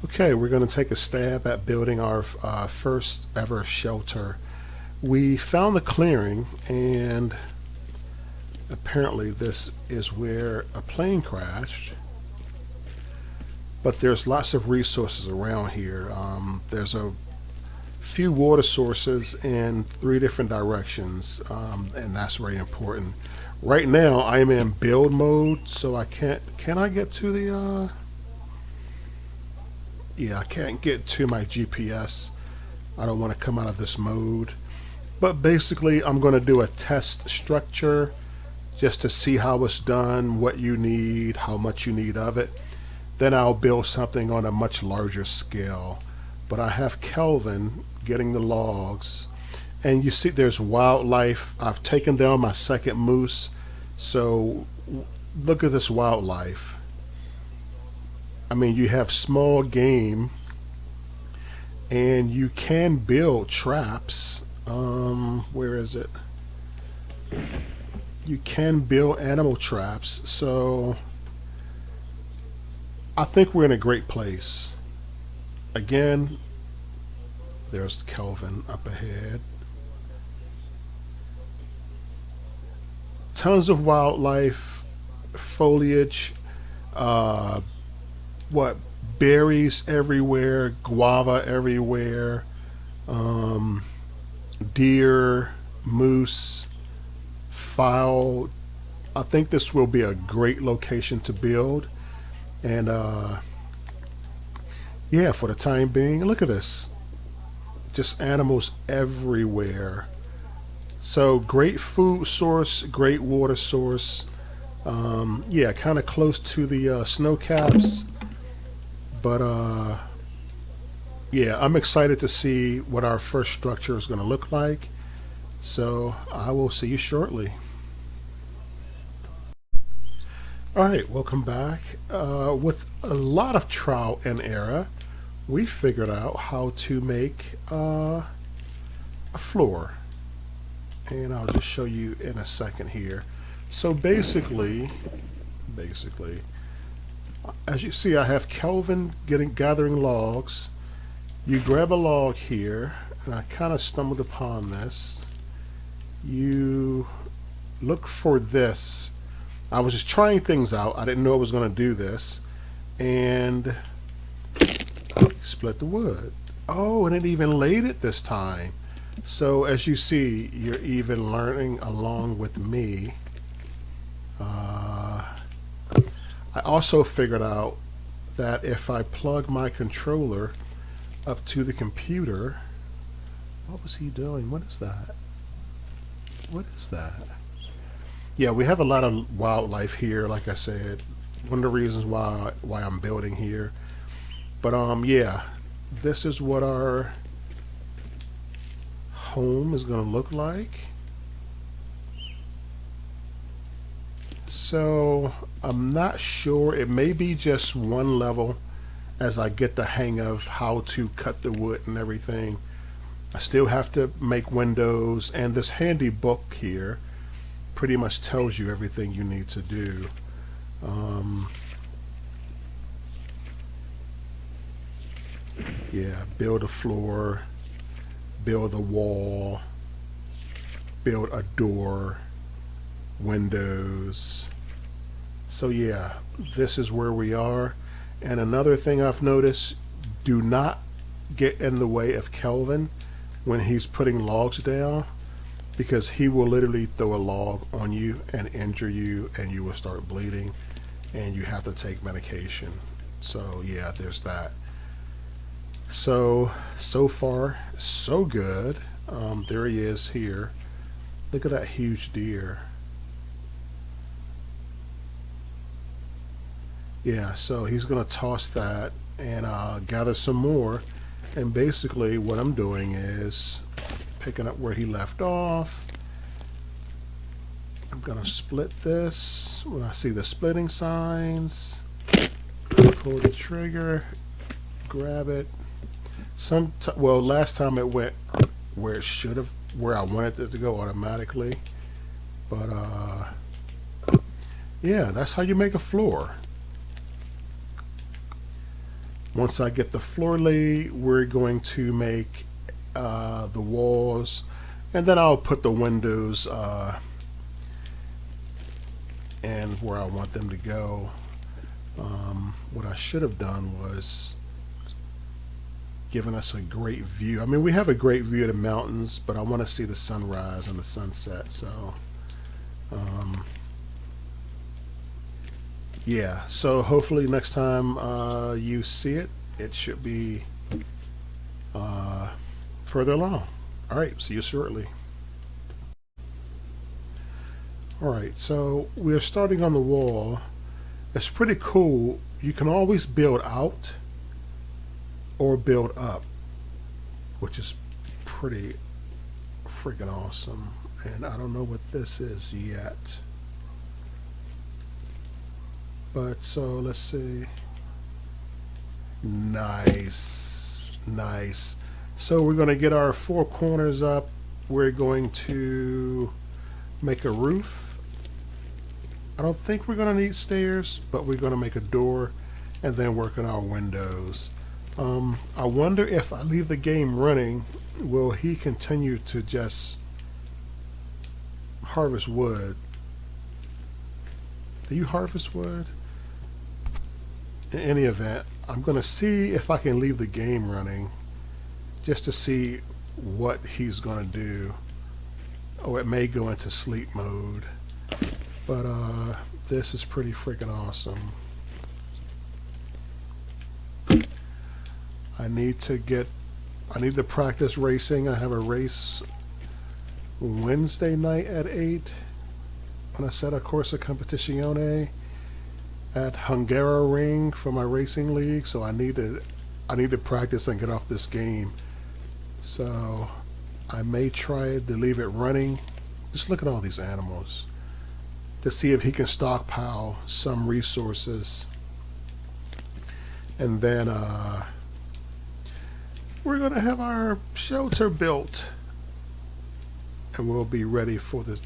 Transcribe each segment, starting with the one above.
Okay, we're going to take a stab at building our first ever shelter. We found the clearing, and apparently this is where a plane crashed. But there's lots of resources around here. There's a few water sources in 3 different directions, and that's very important. Right now, I am in build mode, so I can't. Can I get to the? Yeah, I can't get to my GPS. I don't want to come out of this mode. But basically, I'm going to do a test structure just to see how it's done, what you need, how much you need of it. Then I'll build something on a much larger scale. But I have Kelvin getting the logs. And you see there's wildlife. I've taken down my second moose. So look at this wildlife. I mean, you have small game, and you can build traps. Where is it? You can build animal traps. So I think we're in a great place. Again, there's Kelvin up ahead. Tons of wildlife, foliage, what berries everywhere, guava everywhere, deer, moose, fowl. I think this will be a great location to build. And yeah, for the time being, look at this. Just animals everywhere. So great food source, great water source. Yeah, kind of close to the snow caps. But yeah, I'm excited to see what our first structure is going to look like. So I will see you shortly. All right, welcome back. With a lot of trial and error, we figured out how to make a floor. And I'll just show you in a second here. So basically, as you see, I have Kelvin gathering logs. You grab a log here, and I kind of stumbled upon this. You look for this. I was just trying things out. I didn't know I was going to do this. And split the wood. Oh, and it even laid it this time. So as you see, you're even learning along with me. I also figured out that if I plug my controller up to the computer, what was he doing? What is that? What is that? Yeah, we have a lot of wildlife here. Like I said, one of the reasons why I'm building here. But yeah, this is what our home is going to look like. So I'm not sure. It may be just one level as I get the hang of how to cut the wood and everything. I still have to make windows, and this handy book here pretty much tells you everything you need to do. Yeah, build a floor, build a wall, build a door, windows. So yeah, this is where we are. And another thing I've noticed, do not get in the way of Kelvin when he's putting logs down, because he will literally throw a log on you and injure you, and you will start bleeding, and you have to take medication. So yeah, there's that. So far so good. There he is here. Look at that huge deer. Yeah, so he's gonna toss that and gather some more. And basically what I'm doing is picking up where he left off. I'm gonna split this. When I see the splitting signs, pull the trigger, grab it. Well, last time it went where it should have, where I wanted it to go automatically. But yeah, that's how you make a floor. Once I get the floor laid, we're going to make the walls, and then I'll put the windows and where I want them to go. What I should have done was given us a great view. I mean, we have a great view of the mountains, but I want to see the sunrise and the sunset. So, yeah. So hopefully next time you see it, it should be further along. All right. See you shortly. All right. So we're starting on the wall. It's pretty cool. You can always build out or build up, which is pretty freaking awesome. And I don't know what this is yet. But so let's see. Nice. Nice. So we're going to get our four corners up. We're going to make a roof. I don't think we're going to need stairs, but we're going to make a door and then work on our windows. I wonder if I leave the game running, will he continue to just harvest wood? Do you harvest wood? In any event, I'm going to see if I can leave the game running just to see what he's going to do. Oh, it may go into sleep mode. But this is pretty freaking awesome. I need to practice racing. I have a race Wednesday night at 8 on a Setta Corsa Competizione at Hungaroring for my racing league. So I need to practice and get off this game. So I may try to leave it running. Just look at all these animals to see if he can stockpile some resources. And then we're going to have our shelter built. And we'll be ready for this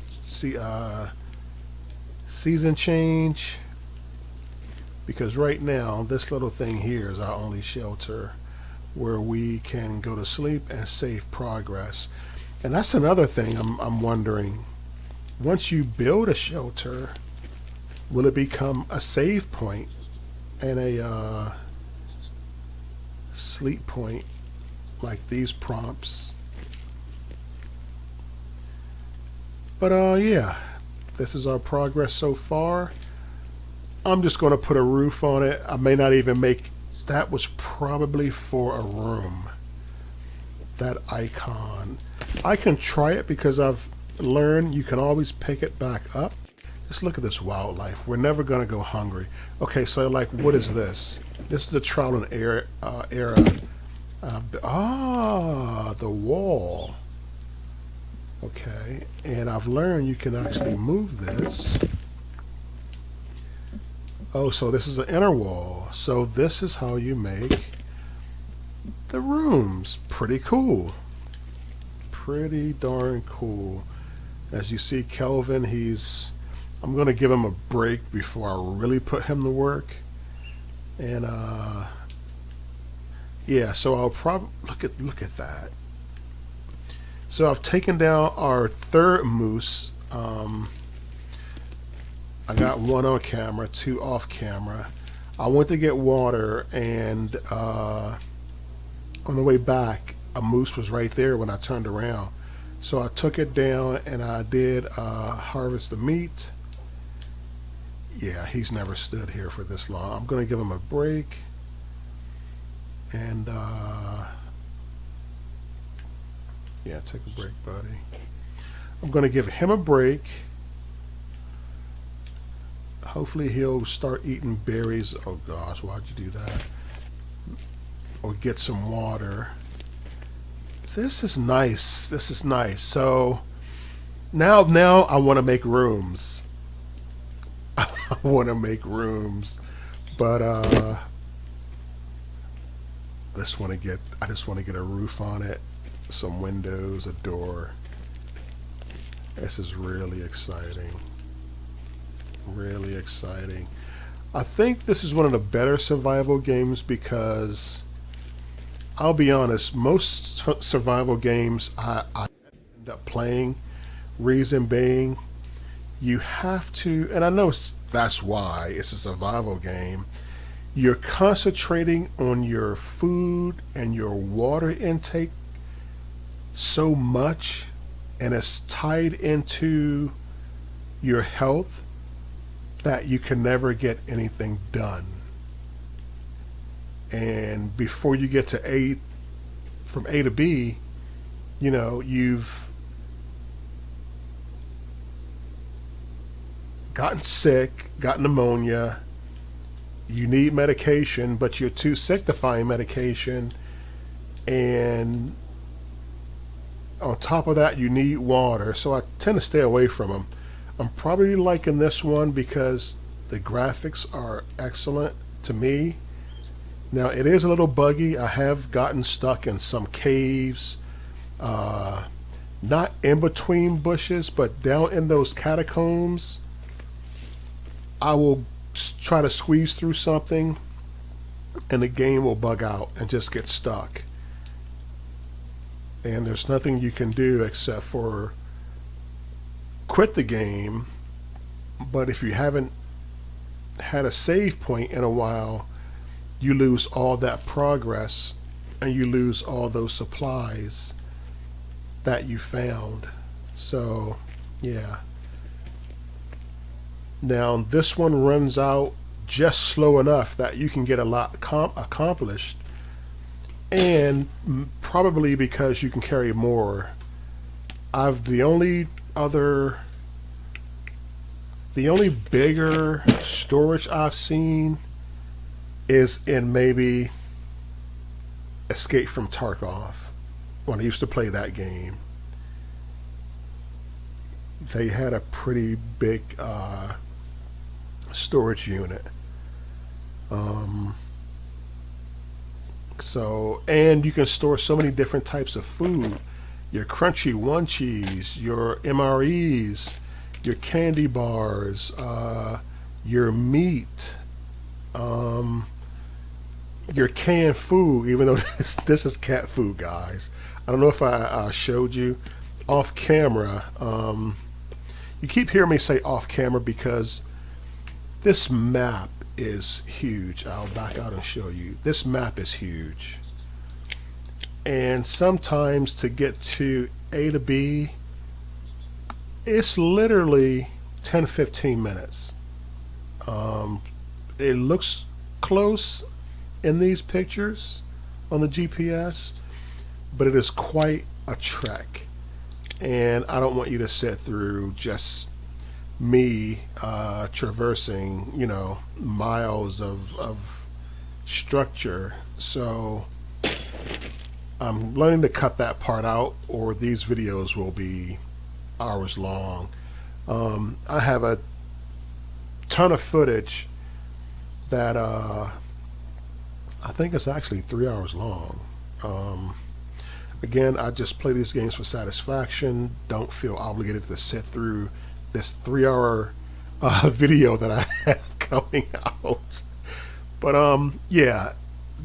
season change. Because right now, this little thing here is our only shelter where we can go to sleep and save progress. And that's another thing I'm wondering. Once you build a shelter, will it become a save point and a sleep point like these prompts? But yeah, this is our progress so far. I'm just going to put a roof on it. I may not even make, that was probably for a room, that icon. I can try it because I've learned you can always pick it back up. Just look at this wildlife. We're never going to go hungry. Okay, so like, what is this? This is the trial and error era. The wall. Okay, and I've learned you can actually move this. Oh, so this is an inner wall. So this is how you make the rooms. Pretty cool. Pretty darn cool. As you see, Kelvin, I'm going to give him a break before I really put him to work. And yeah, so I'll probably look at that. So I've taken down our third moose. I got one on camera, two off camera. I went to get water, and on the way back, a moose was right there when I turned around. So I took it down, and I did harvest the meat. Yeah, he's never stood here for this long. I'm going to give him a break. And yeah, take a break, buddy. I'm going to give him a break. Hopefully he'll start eating berries. Oh gosh, why'd you do that? Or get some water. This is nice. This is nice. So now I want to make rooms. I want to make rooms, but I just want to get a roof on it, some windows, a door. This is really exciting. Really exciting. I think this is one of the better survival games because I'll be honest, most survival games I end up playing, reason being, you have to, and I know that's why it's a survival game. You're concentrating on your food and your water intake so much, and it's tied into your health that you can never get anything done. And before you get to A, from A to B, you've gotten sick, got pneumonia, you need medication, but you're too sick to find medication, and on top of that, you need water. So I tend to stay away from them. I'm probably liking this one because the graphics are excellent to me. Now, it is a little buggy. I have gotten stuck in some caves, not in between bushes, but down in those catacombs. I will try to squeeze through something, and the game will bug out and just get stuck. And there's nothing you can do except for quit the game. But if you haven't had a save point in a while, you lose all that progress and you lose all those supplies that you found. So, yeah. Now, this one runs out just slow enough that you can get a lot accomplished, and probably because you can carry more. The only bigger storage I've seen is in maybe Escape from Tarkov, when I used to play that game. They had a pretty big storage unit. And you can store so many different types of food. Your crunchy one cheese, your MREs, your candy bars, your meat, your canned food, even though this is cat food, guys. I don't know if I showed you off camera. You keep hearing me say off camera because this map is huge. I'll back out and show you. This map is huge. And sometimes to get to A to B, it's literally 10-15 minutes. It looks close in these pictures on the GPS, but it is quite a trek. And I don't want you to sit through just me traversing, miles of structure. So I'm learning to cut that part out, or these videos will be hours long. I have a ton of footage that I think it's actually 3 hours long. Again, I just play these games for satisfaction. Don't feel obligated to sit through this 3 hour video that I have coming out. But yeah,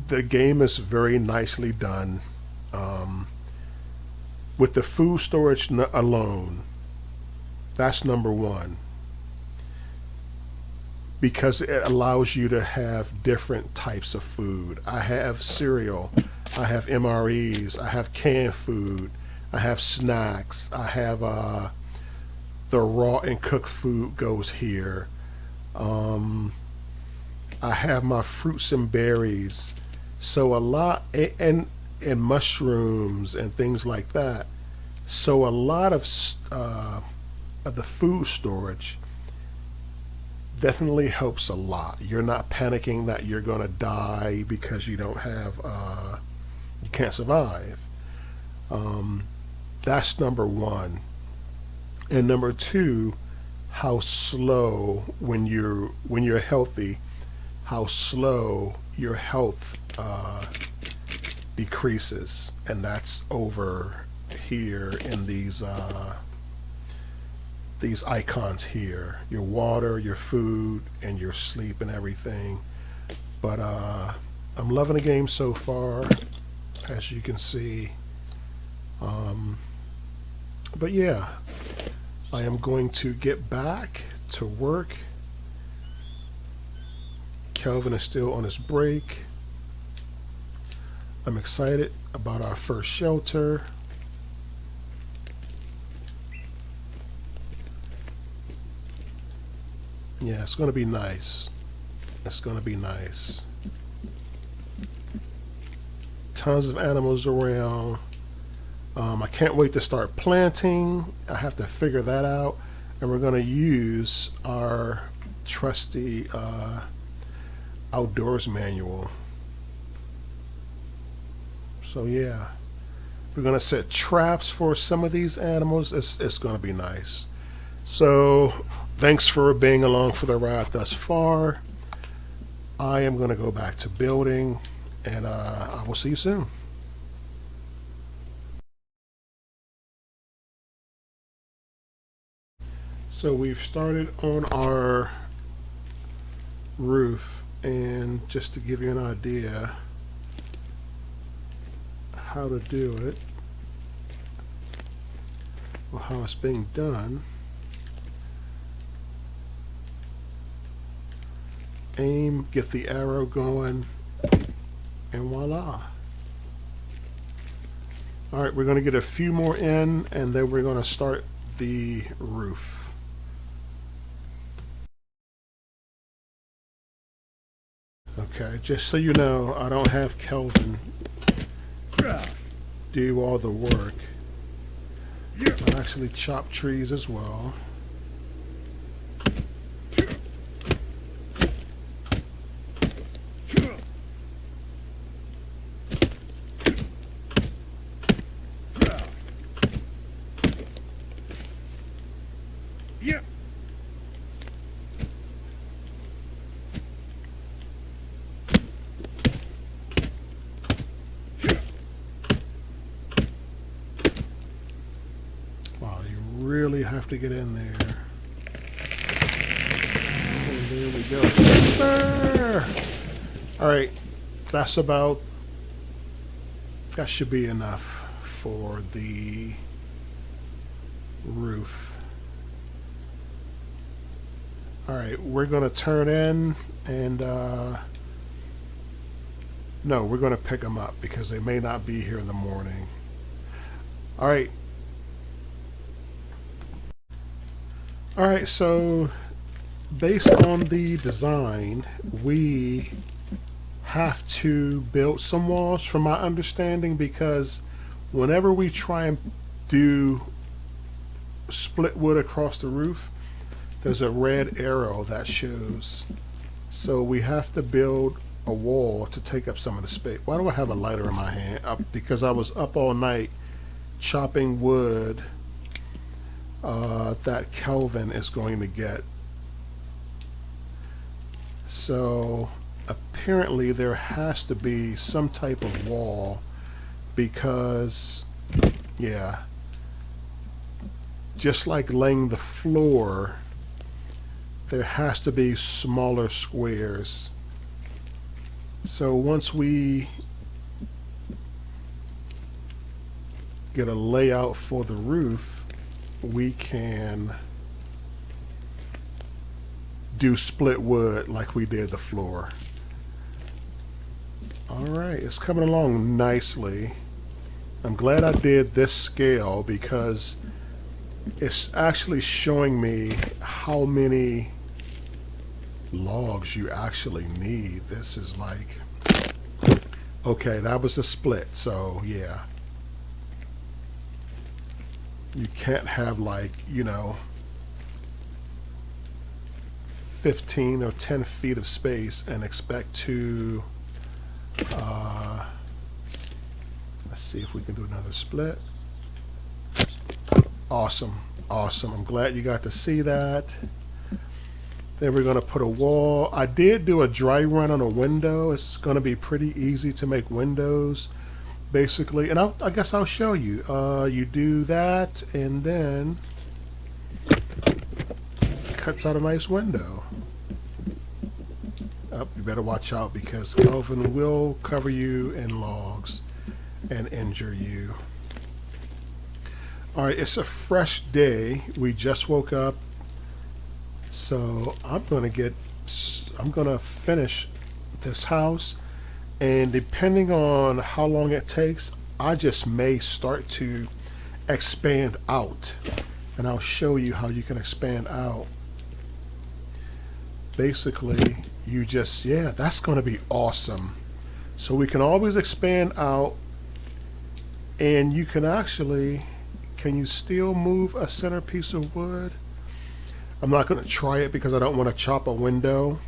the game is very nicely done. With the food storage alone, that's number one, because it allows you to have different types of food. I have cereal, I have MREs, I have canned food, I have snacks, I have the raw and cooked food goes here. I have my fruits and berries, so a lot, and mushrooms and things like that. So a lot of the food storage definitely helps a lot. You're not panicking that you're going to die because you don't have, you can't survive. That's number one. And number two, how slow, when you're healthy, how slow your health decreases. And that's over here in these these icons here, your water, your food, and your sleep and everything. But I'm loving the game so far, as you can see. But yeah, I am going to get back to work. Kelvin is still on his break. I'm excited about our first shelter. Yeah, it's going to be nice. It's going to be nice. Tons of animals around. I can't wait to start planting. I have to figure that out. And we're going to use our trusty outdoors manual. So yeah, we're going to set traps for some of these animals. It's going to be nice. So thanks for being along for the ride thus far. I am going to go back to building, and I will see you soon. So we've started on our roof, and just to give you an idea how to do it, or how it's being done, aim, get the arrow going, and voila. All right, we're going to get a few more in, and then we're going to start the roof. Okay, just so you know, I don't have Kelvin do all the work. I actually chop trees as well. Really have to get in there. And there we go. Timber! Alright, that should be enough for the roof. Alright, we're going to turn in and no, we're going to pick them up because they may not be here in the morning. Alright. Alright, so based on the design, we have to build some walls from my understanding, because whenever we try and do split wood across the roof, there's a red arrow that shows. So we have to build a wall to take up some of the space. Why do I have a lighter in my hand? Because I was up all night chopping wood that Kelvin is going to get. So apparently there has to be some type of wall, because yeah, just like laying the floor, there has to be smaller squares. So once we get a layout for the roof, we can do split wood like we did the floor. Alright, it's coming along nicely. I'm glad I did this scale because it's actually showing me how many logs you actually need. This is like, okay, that was a split, so yeah. You can't have, like, you know, 15 or 10 feet of space and expect to let's see if we can do another split. Awesome, awesome. I'm glad you got to see that. Then we're going to put a wall. I did do a dry run on a window. It's going to be pretty easy to make windows, basically. And I guess I'll show you. You do that, and then cuts out a nice window. You better watch out because Kelvin will cover you in logs and injure you. Alright, it's a fresh day. We just woke up. So I'm gonna finish this house, and depending on how long it takes, I just may start to expand out, and I'll show you how you can expand out. Basically, you just, yeah, that's going to be awesome. So we can always expand out, and you can actually, can you still move a center piece of wood? I'm not going to try it because I don't want to chop a window.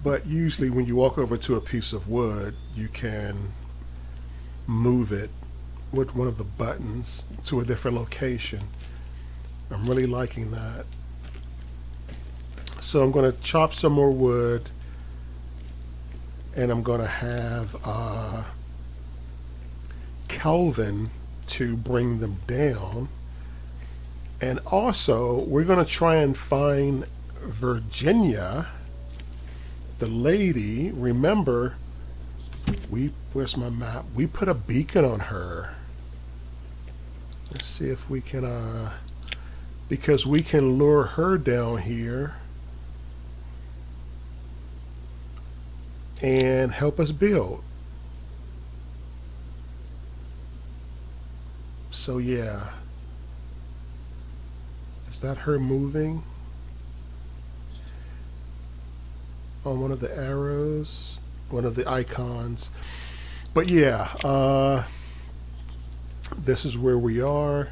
But usually when you walk over to a piece of wood, you can move it with one of the buttons to a different location. I'm really liking that. So I'm going to chop some more wood, and I'm going to have Kelvin to bring them down. And also, we're going to try and find Virginia, the lady. Remember, where's my map? We put a beacon on her. Let's see if we can, because we can lure her down here and help us build. So yeah. Is that her moving on one of the arrows, one of the icons? But yeah, this is where we are.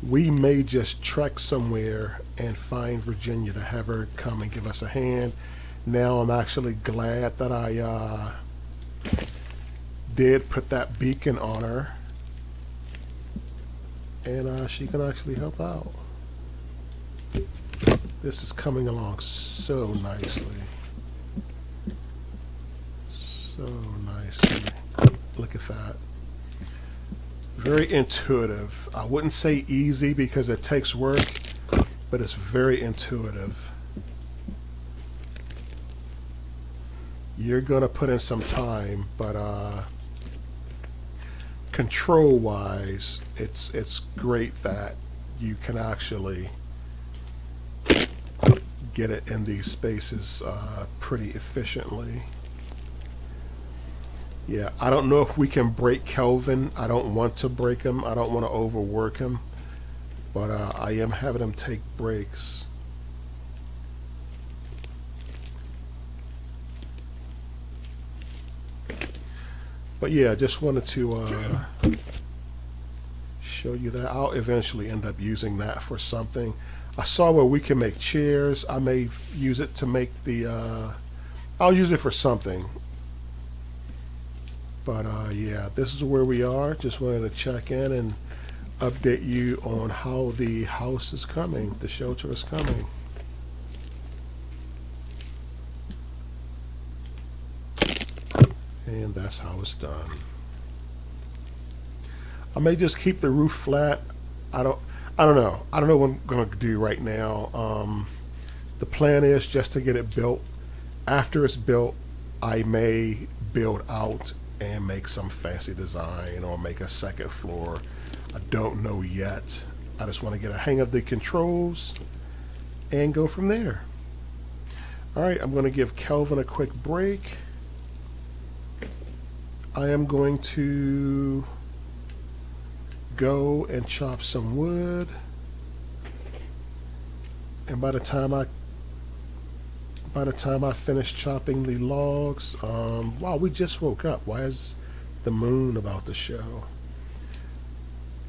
We may just trek somewhere and find Virginia to have her come and give us a hand. Now I'm actually glad that I did put that beacon on her, and she can actually help out. This is coming along so nicely. So nicely. Look at that. Very intuitive. I wouldn't say easy because it takes work, but it's very intuitive. You're going to put in some time, but control-wise, it's great that you can actually get it in these spaces pretty efficiently. Yeah, I don't know if we can break Kelvin. I don't want to break him. I don't want to overwork him, but I am having him take breaks. But yeah, just wanted to show you that. I'll eventually end up using that for something. I saw where we can make chairs. I may use it to make the, I'll use it for something. But yeah, this is where we are. Just wanted to check in and update you on how the house is coming, the shelter is coming. And that's how it's done. I may just keep the roof flat. I don't know. I don't know what I'm going to do right now. The plan is just to get it built. After it's built, I may build out and make some fancy design or make a second floor. I don't know yet. I just want to get a hang of the controls and go from there. All right, I'm going to give Kelvin a quick break. I am going to go and chop some wood, and by the time I finish chopping the logs, wow, we just woke up. Why is the moon about to show?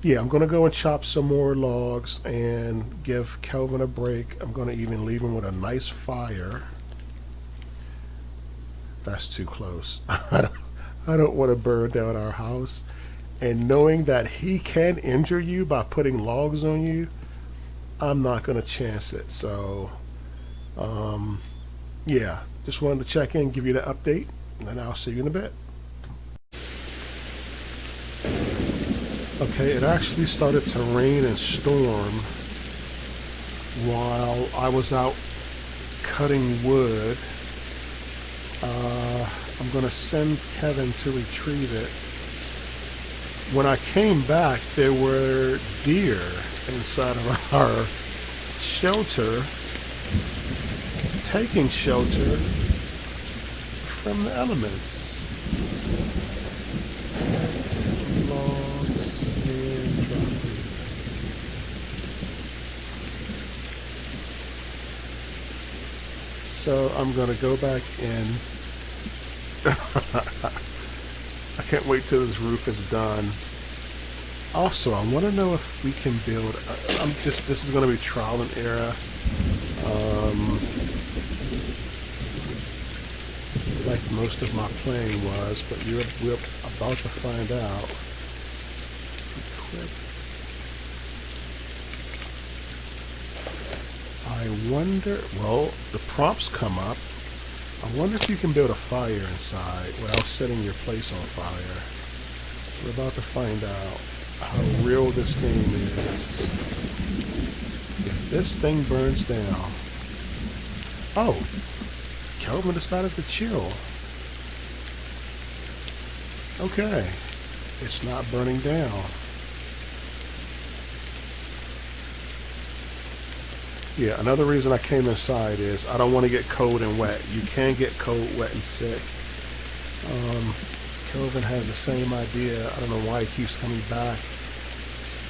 Yeah, I'm gonna go and chop some more logs and give Kelvin a break. I'm gonna even leave him with a nice fire. That's too close. I don't want to burn down our house. And knowing that he can injure you by putting logs on you, I'm not going to chance it. So, yeah, just wanted to check in, give you the update, and I'll see you in a bit. Okay, it actually started to rain and storm. while I was out cutting wood. I'm going to send Kevin to retrieve it. When I came back, there were deer inside of our shelter, taking shelter from the elements. Logs and dropping. So I'm going to go back in. I can't wait till this roof is done. Also, I want to know if we can build. This is going to be trial and error. Like most of my playing was, but we're about to find out. Equip. I wonder. Well, the prompts come up. I wonder if you can build a fire inside without setting your place on fire. We're about to find out how real this game is. If this thing burns down... Oh! Kelvin decided to chill. Okay. It's not burning down. Yeah, another reason I came inside is I don't want to get cold and wet. You can get cold, wet, and sick. Kelvin has the same idea. I don't know why he keeps coming back.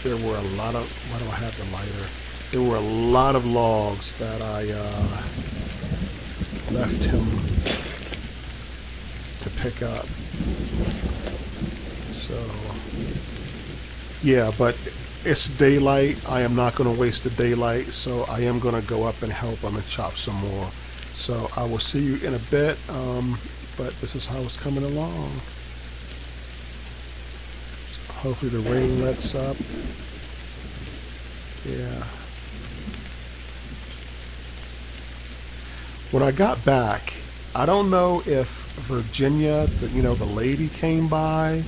There were a lot of... Why do I have the lighter? There were a lot of logs that I left him to pick up. So, yeah, but it's daylight. I am not going to waste the daylight, so I am going to go up and help him and chop some more. So I will see you in a bit, but this is how it's coming along. Hopefully the rain lets up. Yeah. When I got back, I don't know if Virginia, the lady came by,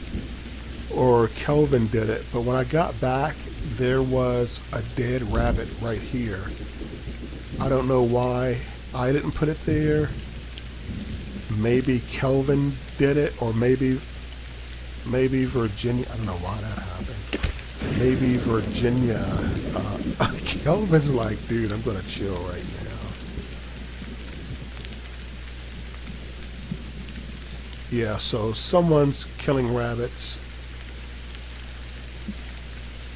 or Kelvin did it, but when I got back, there was a dead rabbit right here. I don't know why I didn't put it there. Maybe Kelvin did it, or maybe Virginia. I don't know why that happened. Maybe Virginia. Kelvin's like, dude, I'm gonna chill right now. Yeah, so someone's killing rabbits.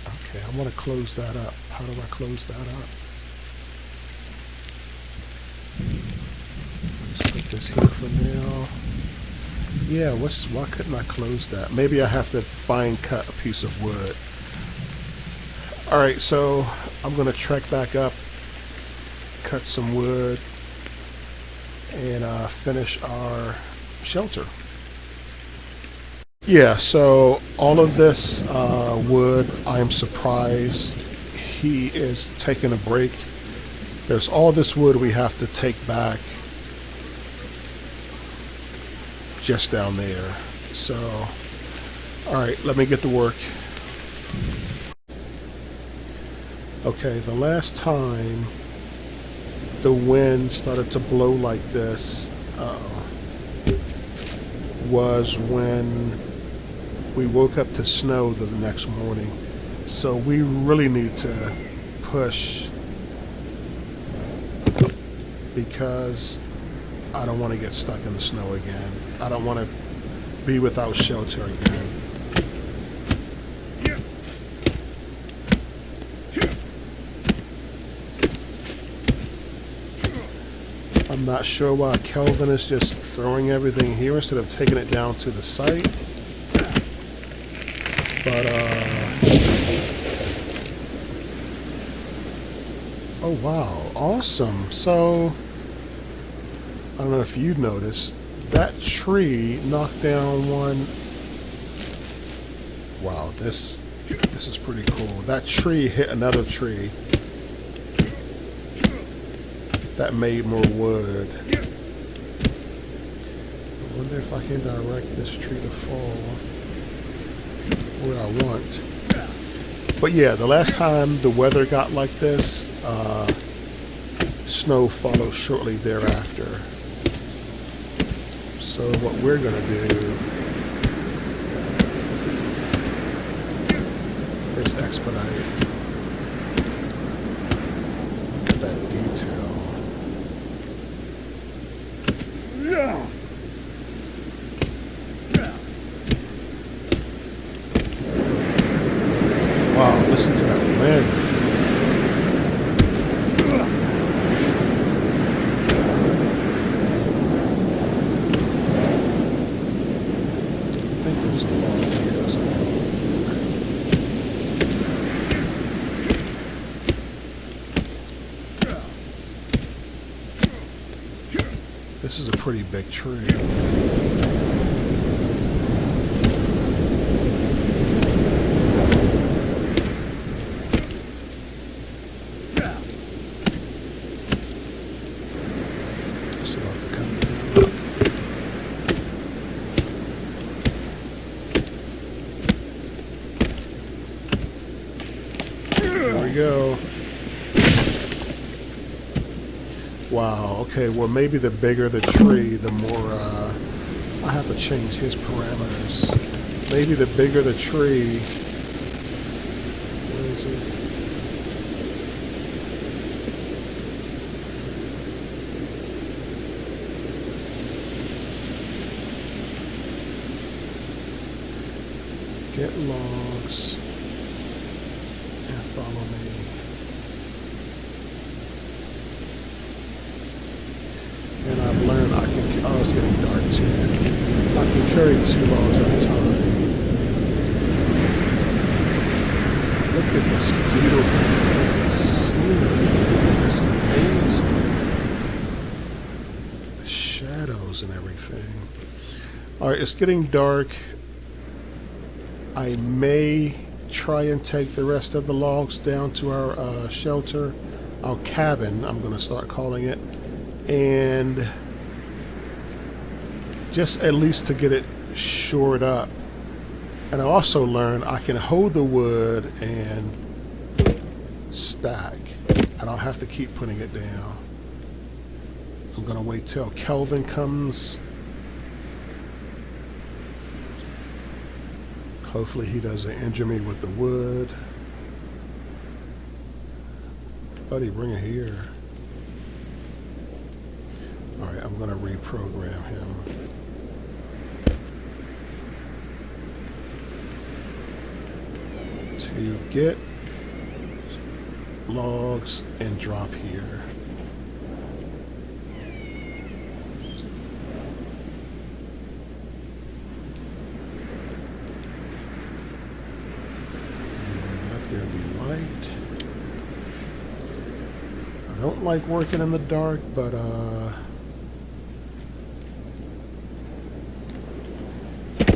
Okay, I want to close that up. How do I close that up? Let's put this here for now. Yeah, why couldn't I close that? Maybe I have to fine cut a piece of wood. Alright, so I'm going to trek back up, cut some wood, and finish our shelter. Yeah, so all of this wood, I'm surprised he is taking a break. There's all this wood we have to take back just down there. So, all right, let me get to work. Okay, the last time the wind started to blow like this was when we woke up to snow the next morning. So we really need to push, because I don't want to get stuck in the snow again. I don't want to be without shelter again. I'm not sure why Kelvin is just throwing everything here instead of taking it down to the site. But, oh wow, awesome. So, I don't know if you noticed, that tree knocked down one. Wow, this is pretty cool. That tree hit another tree. That made more wood. I wonder if I can direct this tree to fall where I want. But yeah, the last time the weather got like this, Snow follows shortly thereafter. So what we're going to do is expedite. Look at that detail. Wow, listen to that wind. I think there's a log here. There's a log. This is a pretty big tree. It's about to come down. There we go. Wow, okay, well maybe the bigger the tree, the more, I have to change his parameters. Maybe the bigger the tree, where is it? Get logs and follow me. And I've learned I can, oh, it's getting dark too. I can carry 2 logs at a time. Look at this beautiful scenery. That's amazing. The shadows and everything. All right, it's getting dark. I may try and take the rest of the logs down to our shelter, our cabin, I'm going to start calling it. And just at least to get it shored up. And I also learned I can hold the wood and stack. I don't have to keep putting it down. I'm gonna wait till Kelvin comes. Hopefully he doesn't injure me with the wood. Buddy, bring it here. Alright, I'm going to reprogram him. To get logs and drop here. And let there be light. I don't like working in the dark, but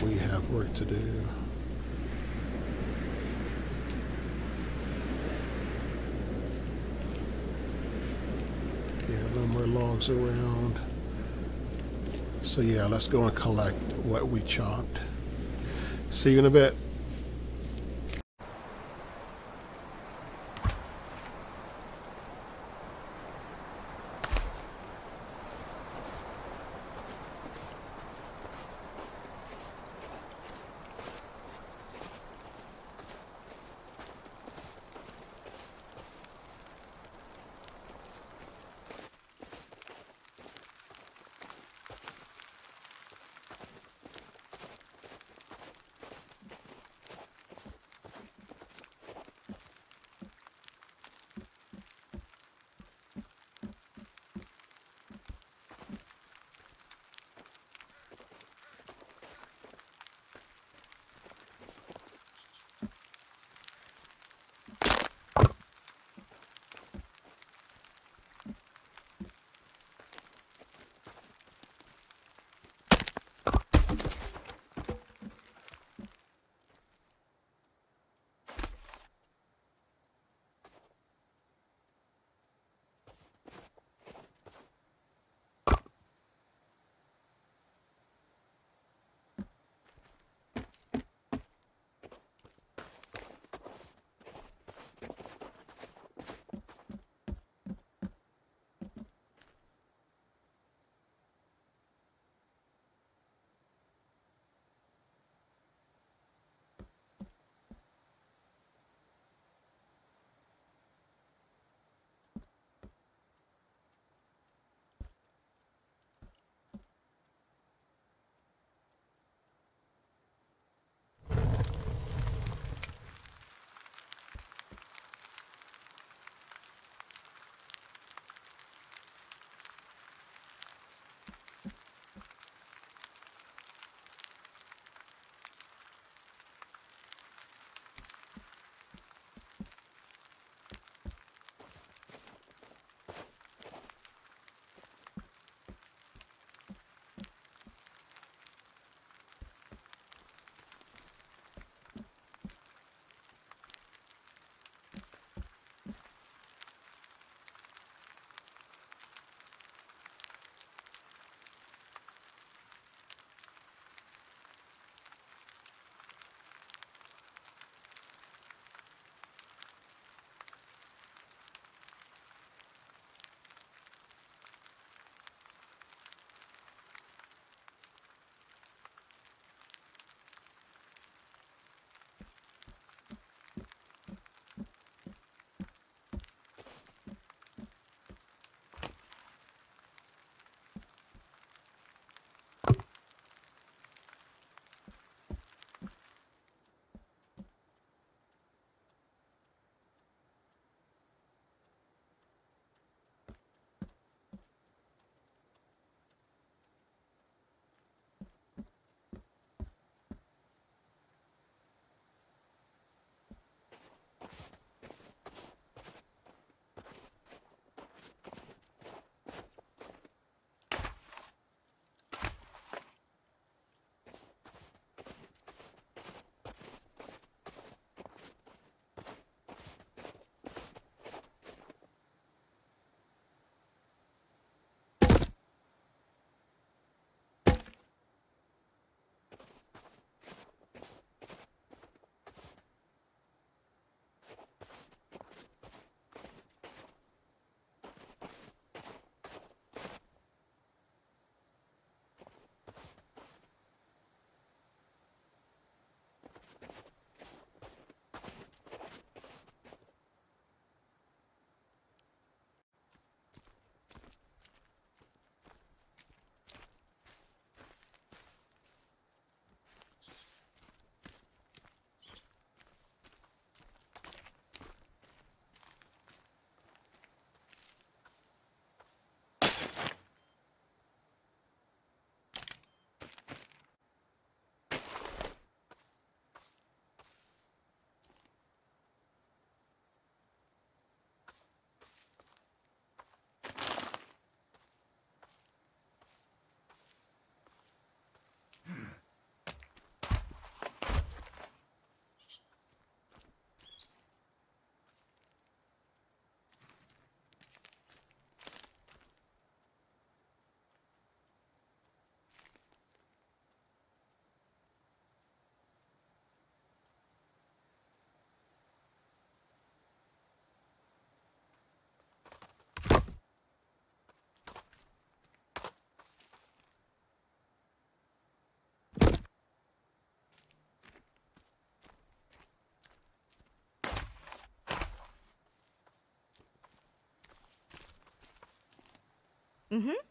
we have work to do. Yeah, no more logs around. So yeah, let's go and collect what we chopped. See you in a bit. Mm-hmm.